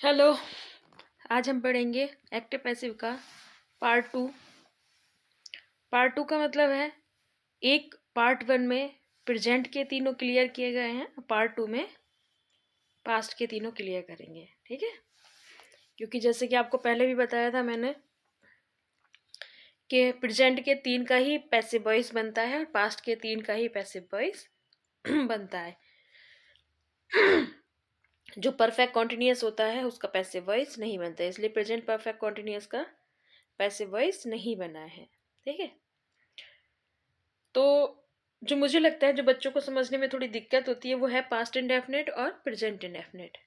Hello. आज हम पढ़ेंगे एक्टिव पैसिव का पार्ट टू। पार्ट टू का मतलब है एक पार्ट वन में प्रेजेंट के तीनों क्लियर किए गए हैं, पार्ट टू में पास्ट के तीनों क्लियर करेंगे। ठीक है, क्योंकि जैसे कि आपको पहले भी बताया था मैंने कि प्रेजेंट के तीन का ही पैसिव वॉइस बनता है और पास्ट के तीन का ही पैसिव वॉइस बनता है। जो परफेक्ट कॉन्टिन्यूअस होता है उसका पैसिव वॉइस नहीं बनता है, इसलिए प्रेजेंट परफेक्ट कॉन्टिन्यूअस का पैसिव वॉइस नहीं बना है। ठीक है, तो जो मुझे लगता है जो बच्चों को समझने में थोड़ी दिक्कत होती है वो है पास्ट इंडेफिनिट और प्रेजेंट इंडेफिनिट।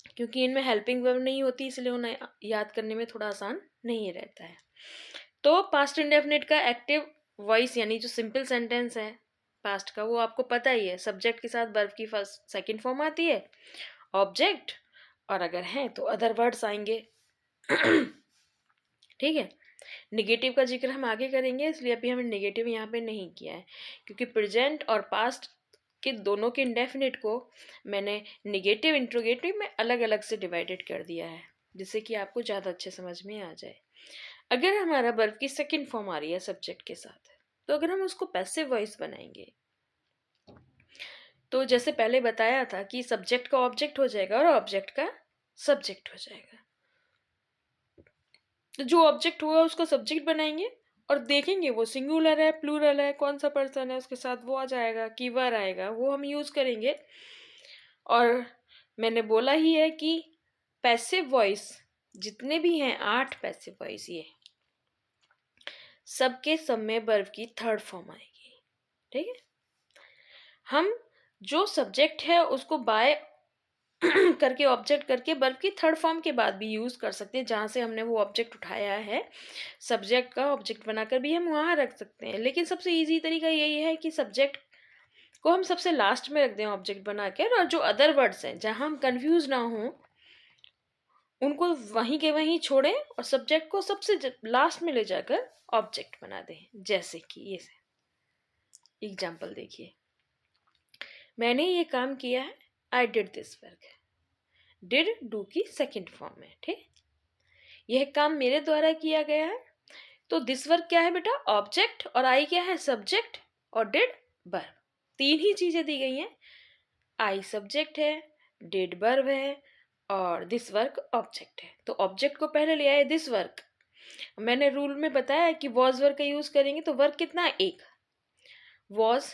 क्योंकि इनमें हेल्पिंग वर्ब नहीं होती, इसलिए उन्हें याद करने में थोड़ा आसान नहीं रहता है। तो पास्ट इंडेफिनिट का एक्टिव वॉइस यानी जो सिंपल सेंटेंस है पास्ट का, वो आपको पता ही है, सब्जेक्ट के साथ वर्ब की फर्स्ट सेकंड फॉर्म आती है, ऑब्जेक्ट, और अगर है तो अदर वर्ड्स आएंगे। ठीक है, निगेटिव का जिक्र हम आगे करेंगे, इसलिए अभी हमने निगेटिव यहाँ पे नहीं किया है, क्योंकि प्रेजेंट और पास्ट के दोनों के इंडेफिनिट को मैंने निगेटिव इंट्रोगेटिव में अलग अलग से डिवाइडेड कर दिया है, जिससे कि आपको ज़्यादा अच्छे समझ में आ जाए। अगर हमारा वर्ब की सेकंड फॉर्म आ रही है सब्जेक्ट के साथ, तो अगर हम उसको पैसिव वॉइस बनाएंगे तो जैसे पहले बताया था कि सब्जेक्ट का ऑब्जेक्ट हो जाएगा और ऑब्जेक्ट का सब्जेक्ट हो जाएगा। तो जो ऑब्जेक्ट हुआ उसको सब्जेक्ट बनाएंगे और देखेंगे वो सिंगुलर है प्लूरल है, कौन सा पर्सन है उसके साथ वो आ जाएगा, कीवर्ड आएगा, वो हम यूज करेंगे। और मैंने बोला ही है कि पैसिव वॉइस जितने भी हैं 8 पैसिव वॉइस, ये सबके सब में वर्ब की थर्ड फॉर्म आएगी। ठीक है, हम जो सब्जेक्ट है उसको बाय करके ऑब्जेक्ट करके वर्ब की थर्ड फॉर्म के बाद भी यूज कर सकते हैं, जहां से हमने वो ऑब्जेक्ट उठाया है सब्जेक्ट का ऑब्जेक्ट बनाकर भी हम वहां रख सकते हैं। लेकिन सबसे इजी तरीका यही है कि सब्जेक्ट को हम सबसे लास्ट में रख दें ऑब्जेक्ट बनाकर, और जो अदर वर्ड्स हैं जहां हम कंफ्यूज ना हो उनको वहीं के वहीं छोड़ें और सब्जेक्ट को सबसे लास्ट में ले जाकर ऑब्जेक्ट बना दें। जैसे कि ये एग्जाम्पल देखिए, मैंने ये काम किया है, I did this work, did do की सेकेंड फॉर्म है। ठीक, यह काम मेरे द्वारा किया गया है, तो दिस वर्क क्या है बेटा, ऑब्जेक्ट, और आई क्या है, सब्जेक्ट, और डिड वर्ब। तीन ही चीजें दी गई हैं, आई सब्जेक्ट है, डिड वर्ब है, और दिस वर्क ऑब्जेक्ट है। तो ऑब्जेक्ट को पहले ले आए दिस वर्क। मैंने रूल में बताया कि वॉज वर्क का यूज करेंगे तो वर्क कितना है, एक। वॉज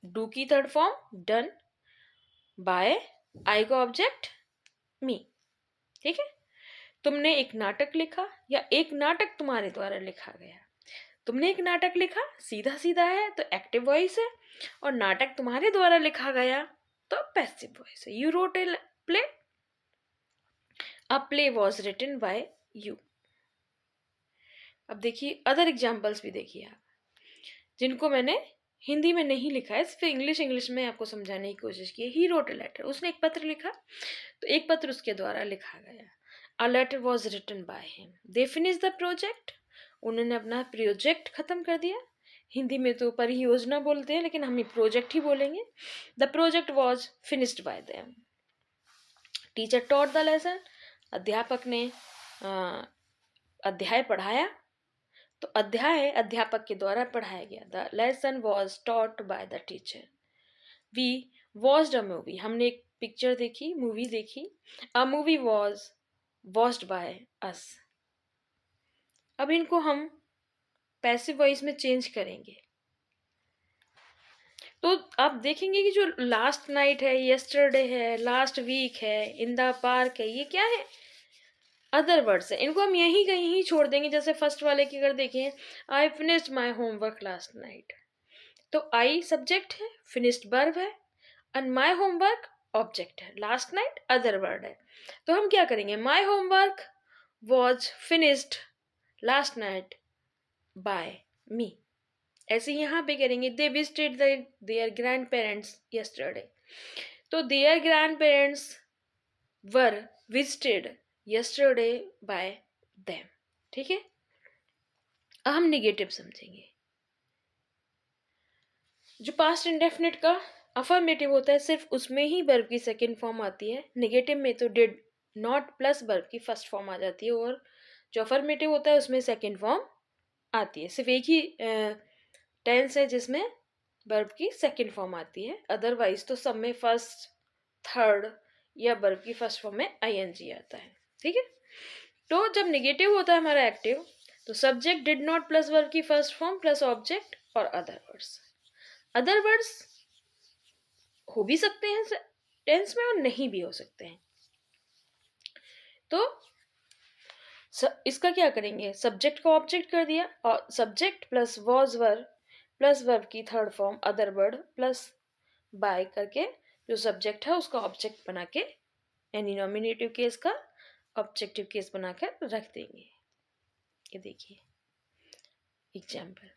डू की थर्ड फॉर्म डन, बाय आई का ऑब्जेक्ट मी। ठीक है, तुमने एक नाटक लिखा या एक नाटक तुम्हारे द्वारा लिखा गया, तुमने एक नाटक लिखा सीधा सीधा है तो एक्टिव वॉइस है, और नाटक तुम्हारे द्वारा लिखा गया तो पैसिव वॉइस है। You wrote a play, a play was written by you. अब देखिए अदर एग्जाम्पल्स भी देखिए आप, जिनको मैंने हिंदी में नहीं लिखा है, सिर्फ इंग्लिश में आपको समझाने की कोशिश की है। ही रोट ए लेटर, उसने एक पत्र लिखा तो एक पत्र उसके द्वारा लिखा गया, a letter was written by him. They finish the project, उन्होंने अपना प्रोजेक्ट खत्म कर दिया। हिंदी में तो परियोजना बोलते हैं, लेकिन हम प्रोजेक्ट ही बोलेंगे। The project was finished bye them. Teacher taught the lesson, अध्यापक ने अध्याय पढ़ाया, तो अध्याय अध्यापक के द्वारा पढ़ाया गया। The lesson was taught by the teacher. We watched a movie, हमने एक पिक्चर देखी, मूवी देखी। A movie was watched by us. अब इनको हम पैसिव वॉइस में चेंज करेंगे, तो आप देखेंगे कि जो लास्ट नाइट है, यस्टरडे है, लास्ट वीक है, इन द पार्क है, ये क्या है, अदर वर्ड्स है। इनको हम यहीं कहीं ही छोड़ देंगे। जैसे फर्स्ट वाले की अगर देखें, I finished my homework last night, तो आई सब्जेक्ट है, फिनिश्ड वर्ब है, एंड माई होमवर्क ऑब्जेक्ट है, लास्ट नाइट अदर वर्ड है। तो हम क्या करेंगे, my homework was finished last night by me. ऐसे यहाँ पे करेंगे, they visited their grandparents yesterday, तो their grandparents were visited yesterday by them. ठीक है, अब हम निगेटिव समझेंगे। जो पास्ट इंडेफिनिट का अफर्मेटिव होता है सिर्फ उसमें ही वर्ब की सेकंड फॉर्म आती है, नेगेटिव में तो डिड नॉट प्लस वर्ब की फर्स्ट फॉर्म आ जाती है, और जो अफर्मेटिव होता है उसमें सेकंड फॉर्म आती है। सिर्फ एक ही टेंस है जिसमें वर्ब की सेकंड फॉर्म आती है, अदरवाइज तो सब में फर्स्ट, थर्ड या वर्ब की फर्स्ट फॉर्म में आईएनजी आता है। ठीक है, तो जब नेगेटिव होता है हमारा एक्टिव, तो subject did not plus verb की फर्स्ट फॉर्म प्लस ऑब्जेक्ट और अदर वर्ड्स। अदर वर्ड्स हो भी सकते हैं टेंस में और नहीं भी हो सकते हैं। तो इसका क्या करेंगे, सब्जेक्ट को ऑब्जेक्ट कर दिया और subject plus was verb plus verb की third form other word plus by करके जो सब्जेक्ट है उसका ऑब्जेक्ट बना के, यानी नॉमिनेटिव केस का ऑब्जेक्टिव केस बनाकर रख देंगे। ये देखिए एग्जाम्पल,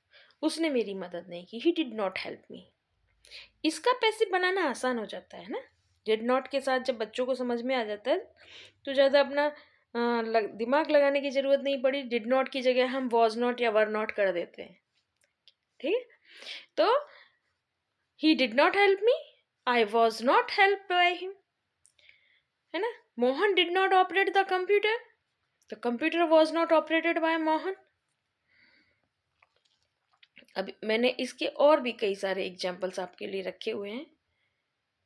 उसने मेरी मदद नहीं की, ही डिड नॉट हेल्प मी। इसका पैसिव बनाना आसान हो जाता है ना, डिड नॉट के साथ जब बच्चों को समझ में आ जाता है तो ज़्यादा अपना दिमाग लगाने की ज़रूरत नहीं पड़ी, डिड नॉट की जगह हम वॉज नॉट या वर नॉट कर देते हैं। ठीक है, तो ही did not help me, I was not help by him, है ना। Mohan did not operate the computer, the computer was not operated by Mohan. अब मैंने इसके और भी कई सारे एग्जाम्पल्स आपके लिए रखे हुए हैं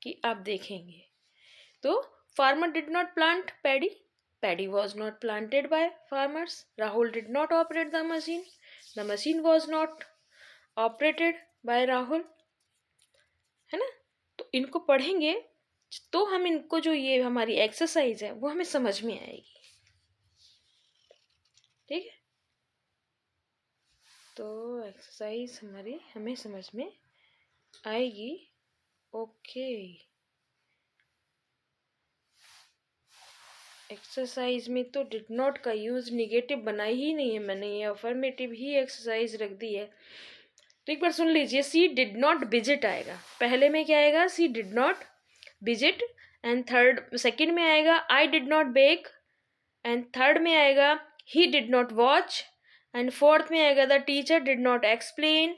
कि आप देखेंगे। तो farmer did not plant paddy, paddy was not planted by farmers, Rahul did not operate the machine was not operated by Rahul, है ना। तो इनको पढ़ेंगे तो हम इनको जो ये हमारी एक्सरसाइज है वो हमें समझ में आएगी। ठीक है, तो एक्सरसाइज हमारी हमें समझ में आएगी। ओके, एक्सरसाइज में तो डिड नॉट का यूज निगेटिव बना ही नहीं है मैंने, ये अफर्मेटिव ही एक्सरसाइज रख दी है। तो एक बार सुन लीजिए, सी डिड नॉट विजिट आएगा, पहले में क्या आएगा, she did not visit, and third second में आएगा I did not bake, and third में आएगा he did not watch, and fourth में आएगा the teacher did not explain,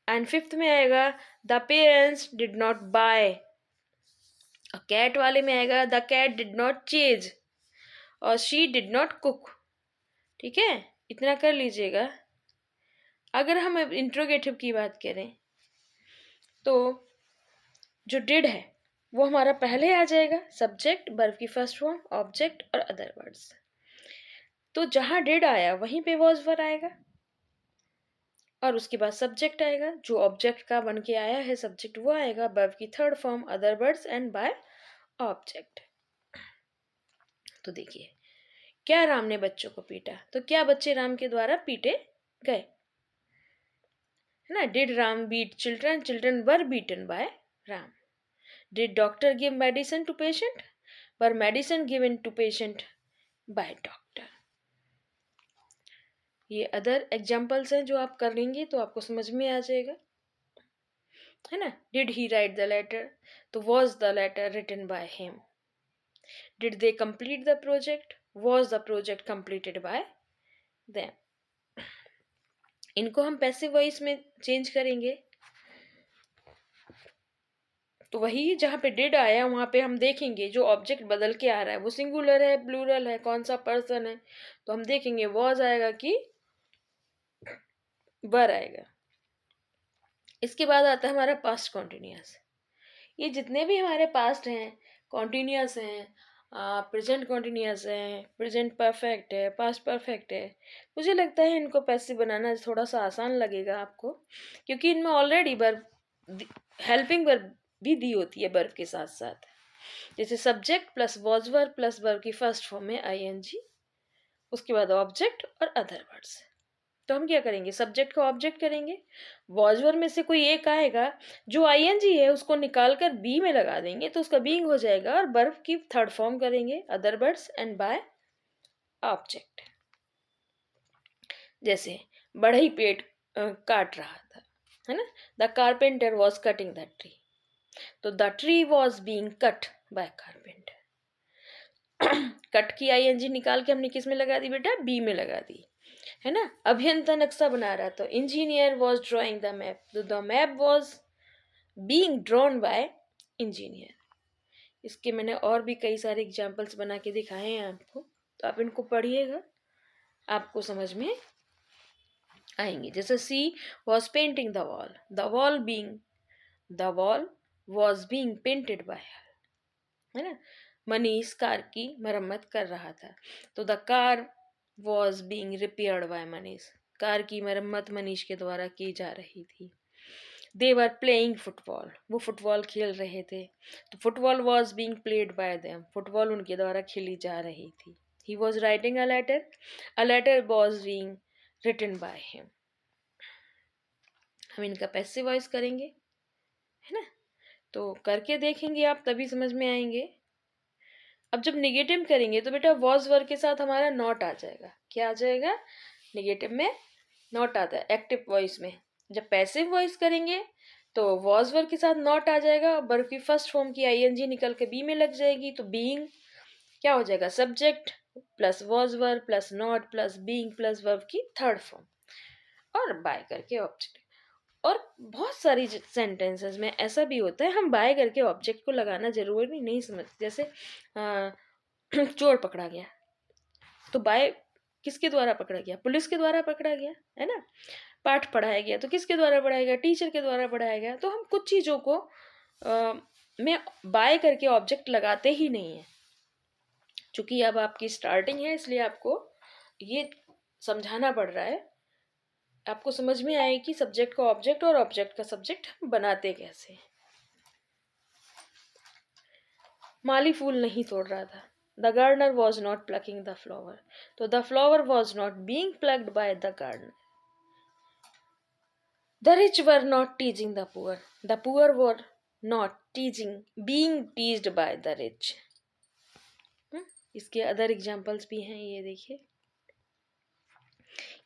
and fifth में आएगा the parents did not buy, और cat वाले में आएगा the cat did not chase, और शी डिड नॉट कुक। ठीक है, इतना कर लीजिएगा। अगर हम अब इंट्रोगेटिव की बात करें तो जो डिड है वो हमारा पहले आ जाएगा, सब्जेक्ट, वर्ब की फर्स्ट फॉर्म, ऑब्जेक्ट और अदर वर्ड्स। तो जहां डिड आया वहीं पे वॉज वर आएगा, और उसके बाद सब्जेक्ट आएगा, जो ऑब्जेक्ट का बन के आया है सब्जेक्ट वो आएगा, वर्ब की third form other words and by object. तो देखिए, क्या राम ने बच्चों को पीटा, तो क्या बच्चे राम के द्वारा पीटे गए, है ना। Did Ram beat children, children were beaten by Ram. Did doctor give medicine to patient, were medicine given to patient by doctor. ये अदर एग्जाम्पल्स हैं जो आप कर लेंगे तो आपको समझ में आ जाएगा, है ना। Did he write the letter, तो was the letter written by him. Did they complete the project, was the project completed by them. इनको हम पैसिव वॉइस में चेंज करेंगे, तो वही जहाँ पे डिड आया वहाँ पे हम देखेंगे जो ऑब्जेक्ट बदल के आ रहा है वो सिंगुलर है, प्लूरल है, कौन सा पर्सन है, तो हम देखेंगे वॉज आएगा कि वर आएगा। इसके बाद आता है हमारा पास्ट कॉन्टिन्यूअस। ये जितने भी हमारे पास्ट हैं कॉन्टिन्यूअस हैं, प्रेजेंट कॉन्टिन्यूअस है, प्रेजेंट परफेक्ट है, पास्ट परफेक्ट है, मुझे लगता है इनको पैसिव बनाना थोड़ा सा आसान लगेगा आपको, क्योंकि इनमें ऑलरेडी वर्ब, हेल्पिंग वर्ब भी दी होती है वर्ब के साथ साथ, जैसे subject plus was verb plus verb की फर्स्ट फॉर्म में आईएनजी, उसके बाद ऑब्जेक्ट और अदर वर्ड्स। तो हम क्या करेंगे, सब्जेक्ट को ऑब्जेक्ट करेंगे, वॉज वर्ब में से कोई एक आएगा, जो आईएनजी है उसको निकाल कर बी में लगा देंगे तो उसका बीइंग हो जाएगा, और वर्ब की थर्ड फॉर्म करेंगे other words and by object. जैसे बढ़ई पेड़ काट रहा था, है ना, the carpenter was cutting the tree, तो the tree was being cut by carpenter. Cut की आईएनजी निकाल के हमने किस में लगा दी बेटा, बी में लगा दी, है ना। अभियंता नक्शा बना रहा, तो engineer was drawing the map, तो the map was being drawn by engineer. इसके मैंने और भी कई सारे एग्जाम्पल्स बना के दिखाए हैं आपको, तो आप इनको पढ़िएगा, आपको समझ में आएंगे। जैसे she was painting the wall, the wall was being painted by, है ना। मनीष कार की मरम्मत कर रहा था, तो the car was being repaired by Manish, car की मरम्मत मनीष के द्वारा की जा रही थी। दे वर प्लेइंग फुटबॉल, वो फुटबॉल खेल रहे थे, तो football was being played by them, football उनके द्वारा खेली जा रही थी। He was writing a letter was being written by him. हम इनका पैसिव वॉइस करेंगे, है ना, तो करके देखेंगे आप, तभी समझ में आएंगे। अब जब निगेटिव करेंगे तो बेटा वॉज वर्ग के साथ हमारा नॉट आ जाएगा। क्या आ जाएगा? निगेटिव में नॉट आता है एक्टिव वॉइस में। जब पैसिव वॉइस करेंगे तो वॉज वर्ग के साथ नॉट आ जाएगा, वर्ब की फर्स्ट फॉर्म की आईएनजी निकल के बी में लग जाएगी, तो बीइंग क्या हो जाएगा? Subject plus was verb plus not plus being plus verb की थर्ड फॉर्म, और बाय करके ऑब्जेक्ट। और बहुत सारी सेंटेंसेस में ऐसा भी होता है, हम बाय करके ऑब्जेक्ट को लगाना जरूरी नहीं समझते। जैसे चोर पकड़ा गया, तो बाय किसके द्वारा पकड़ा गया? पुलिस के द्वारा पकड़ा गया, है ना। पाठ पढ़ाया गया, तो किसके द्वारा पढ़ाया गया? टीचर के द्वारा पढ़ाया गया। तो हम कुछ चीज़ों को में बाय करके ऑब्जेक्ट लगाते ही नहीं है। चूंकि अब आपकी स्टार्टिंग है, इसलिए आपको ये समझाना पड़ रहा है, आपको समझ में आए कि सब्जेक्ट का ऑब्जेक्ट और ऑब्जेक्ट का सब्जेक्ट बनाते कैसे। माली फूल नहीं तोड़ रहा था, the gardener was not plucking the flower, तो the flower was not being plucked by the gardener. The rich were not teasing the poor were not teasing being teased by the rich. इसके other examples भी हैं, ये देखिए।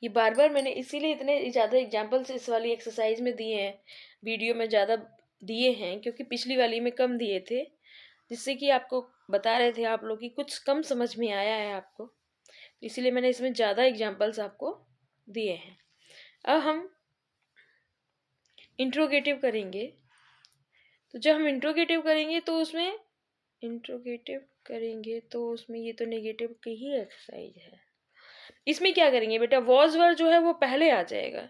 ये बार बार मैंने इसीलिए इतने ज़्यादा एग्जाम्पल्स इस वाली एक्सरसाइज में दिए हैं, वीडियो में ज़्यादा दिए हैं, क्योंकि पिछली वाली में कम दिए थे, जिससे कि आपको बता रहे थे आप लोग कि कुछ कम समझ में आया है आपको, इसीलिए मैंने इसमें ज़्यादा एग्जाम्पल्स आपको दिए हैं। अब हम इंट्रोगेटिव करेंगे, तो जब हम इंट्रोगेटिव करेंगे तो उसमें ये तो नेगेटिव की ही एक्सरसाइज है। इसमें क्या करेंगे बेटा? वॉज वर जो है वो पहले आ जाएगा,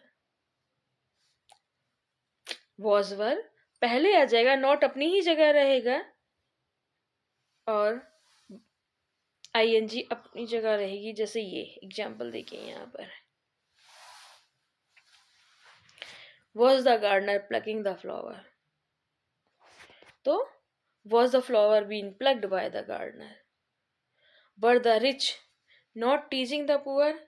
वॉज वर पहले आ जाएगा, नॉट अपनी ही जगह रहेगा और आईएनजी अपनी जगह रहेगी। जैसे ये एग्जाम्पल देखिए यहाँ पर, was the gardener plucking the flower, तो was the flower being plucked by the gardener. Were the rich not teasing the poor,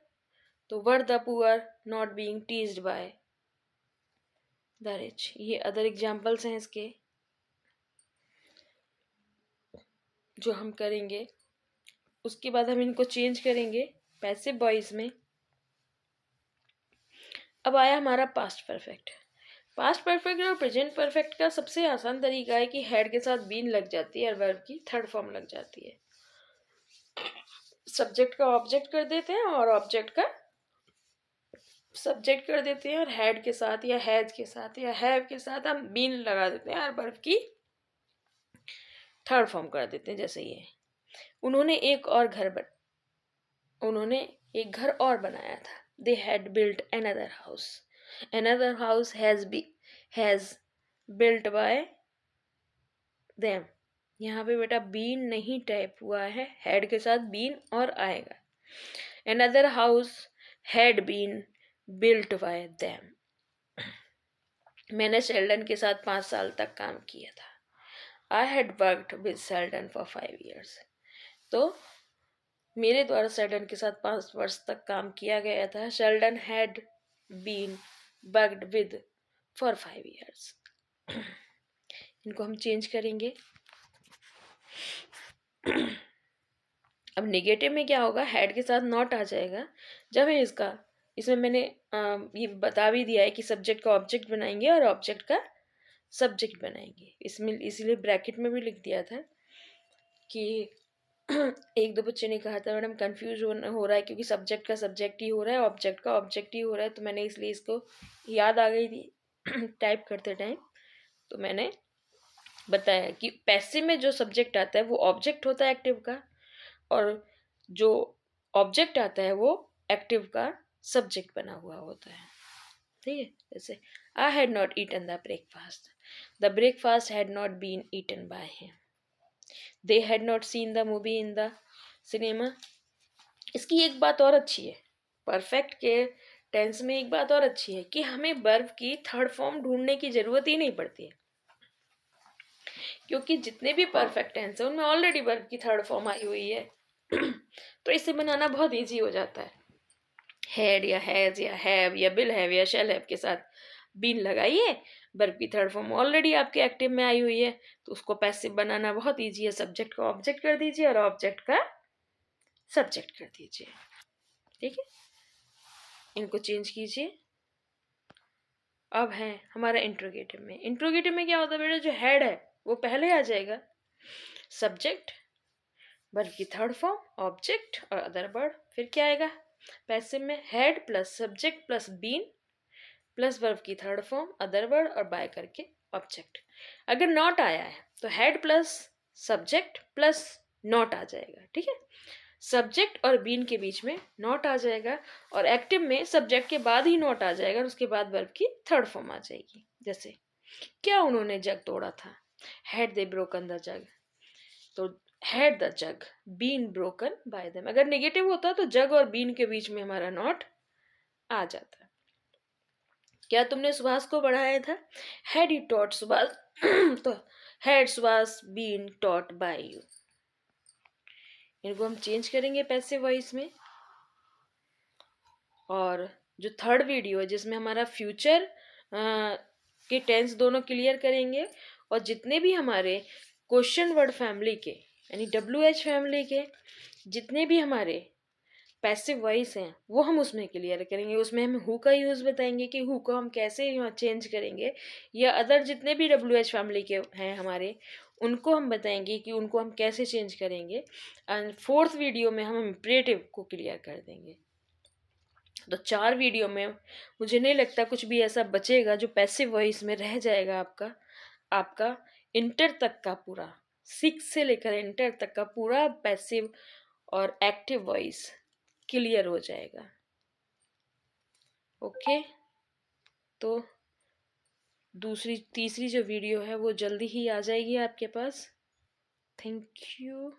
तो were the poor not being teased by the rich. ये other examples हैं इसके जो हम करेंगे। उसके बाद हम इनको चेंज करेंगे पैसिव वॉइस में। अब आया हमारा पास्ट परफेक्ट। पास्ट परफेक्ट और प्रेजेंट परफेक्ट का सबसे आसान तरीका है कि हेड के साथ बीन लग जाती है और वर्ब की थर्ड फॉर्म लग जाती है। सब्जेक्ट का ऑब्जेक्ट कर देते हैं और ऑब्जेक्ट का सब्जेक्ट कर देते हैं, और हेड के साथ या हैज के साथ या हैव के साथ हम बीन लगा देते हैं और वर्ब की थर्ड फॉर्म कर देते हैं। जैसे ये, उन्होंने एक घर और बनाया था। They had built another house. Another house has built by them. यहाँ पे बेटा बीन नहीं टाइप हुआ है, हेड के साथ बीन और आएगा। Another house had been built by them. मैंने शेल्डन के साथ 5 साल तक काम किया था। I had worked with Sheldon for 5 years. तो मेरे द्वारा शेल्डन के साथ 5 वर्ष तक काम किया गया था। Sheldon had been worked with for 5 years. इनको हम चेंज करेंगे। अब नेगेटिव में क्या होगा? हेड के साथ नॉट आ जाएगा। जब है इसमें मैंने ये बता भी दिया है कि सब्जेक्ट का ऑब्जेक्ट बनाएंगे और ऑब्जेक्ट का सब्जेक्ट बनाएंगे। इसमें इसीलिए ब्रैकेट में भी लिख दिया था कि एक दो बच्चे ने कहा था मैडम कंफ्यूज हो रहा है क्योंकि सब्जेक्ट का सब्जेक्ट ही हो रहा है, ऑब्जेक्ट का ऑब्जेक्ट ही हो रहा है, तो मैंने इसलिए इसको याद आ गई थी टाइप करते टाइम, तो मैंने बताया कि पैसिव में जो सब्जेक्ट आता है वो ऑब्जेक्ट होता है एक्टिव का, और जो ऑब्जेक्ट आता है वो एक्टिव का सब्जेक्ट बना हुआ होता है। ठीक है, जैसे I had not eaten the breakfast had not been eaten by him, they had not seen the movie in the cinema. इसकी एक बात और अच्छी है, परफेक्ट के टेंस में एक बात और अच्छी है कि हमें वर्ब की थर्ड फॉर्म ढूंढने की जरूरत ही नहीं पड़ती है, क्योंकि जितने भी परफेक्ट टेंस है उनमें ऑलरेडी वर्ब की थर्ड फॉर्म आई हुई है। तो इसे बनाना बहुत इजी हो जाता है। हैड या हैज या हैव या विल हैव या शैल हैव के साथ बीन लगाइए, वर्ब की थर्ड फॉर्म ऑलरेडी आपके एक्टिव में आई हुई है, तो उसको पैसिव बनाना बहुत इजी है। सब्जेक्ट को ऑब्जेक्ट कर दीजिए और ऑब्जेक्ट का सब्जेक्ट कर दीजिए। ठीक है, इनको चेंज कीजिए। अब है हमारा इंट्रोगेटिव में। इंट्रोगेटिव में क्या होता है बेटा, जो हेड है वो पहले आ जाएगा, सब्जेक्ट, वर्ब की थर्ड फॉर्म, ऑब्जेक्ट और अदर वर्ड। फिर क्या आएगा पैसिव में, had plus subject plus been plus verb की थर्ड फॉर्म, अदर वर्ड और बाय करके ऑब्जेक्ट। अगर नॉट आया है तो had plus subject plus not आ जाएगा। ठीक है, सब्जेक्ट और बीन के बीच में नॉट आ जाएगा, और एक्टिव में सब्जेक्ट के बाद ही नॉट आ जाएगा और उसके बाद वर्ब की थर्ड फॉर्म आ जाएगी। जैसे क्या उन्होंने जग तोड़ा था, had they broken the jug, तो had the jug been broken by them. अगर नेगेटिव होता तो जग और बीन के बीच में हमारा नॉट आ जाता। क्या तुमने सुभाष को पढ़ाया था, हैड यू टॉट सुभाष तो had Subhash been taught by you. इनको हम चेंज करेंगे पैसिव वॉइस में। और जो थर्ड वीडियो है जिसमें हमारा फ्यूचर के टेंस दोनों क्लियर करेंगे, और जितने भी हमारे क्वेश्चन वर्ड फैमिली के यानी WH फैमिली के जितने भी हमारे पैसिव वॉइस हैं वो हम उसमें क्लियर करेंगे। उसमें हम हु का यूज़ बताएंगे कि हु को हम कैसे यहाँ चेंज करेंगे, या अदर जितने भी WH फैमिली के हैं हमारे उनको हम बताएंगे कि उनको हम कैसे चेंज करेंगे। एंड फोर्थ वीडियो में हम इम्परेटिव को क्लियर कर देंगे। तो 4 वीडियो में मुझे नहीं लगता कुछ भी ऐसा बचेगा जो पैसिव वॉइस में रह जाएगा। आपका इंटर तक का पूरा 6 से लेकर इंटर तक का पूरा पैसिव और एक्टिव वॉइस क्लियर हो जाएगा। ओके, तो तीसरी जो वीडियो है वो जल्दी ही आ जाएगी आपके पास। Thank you.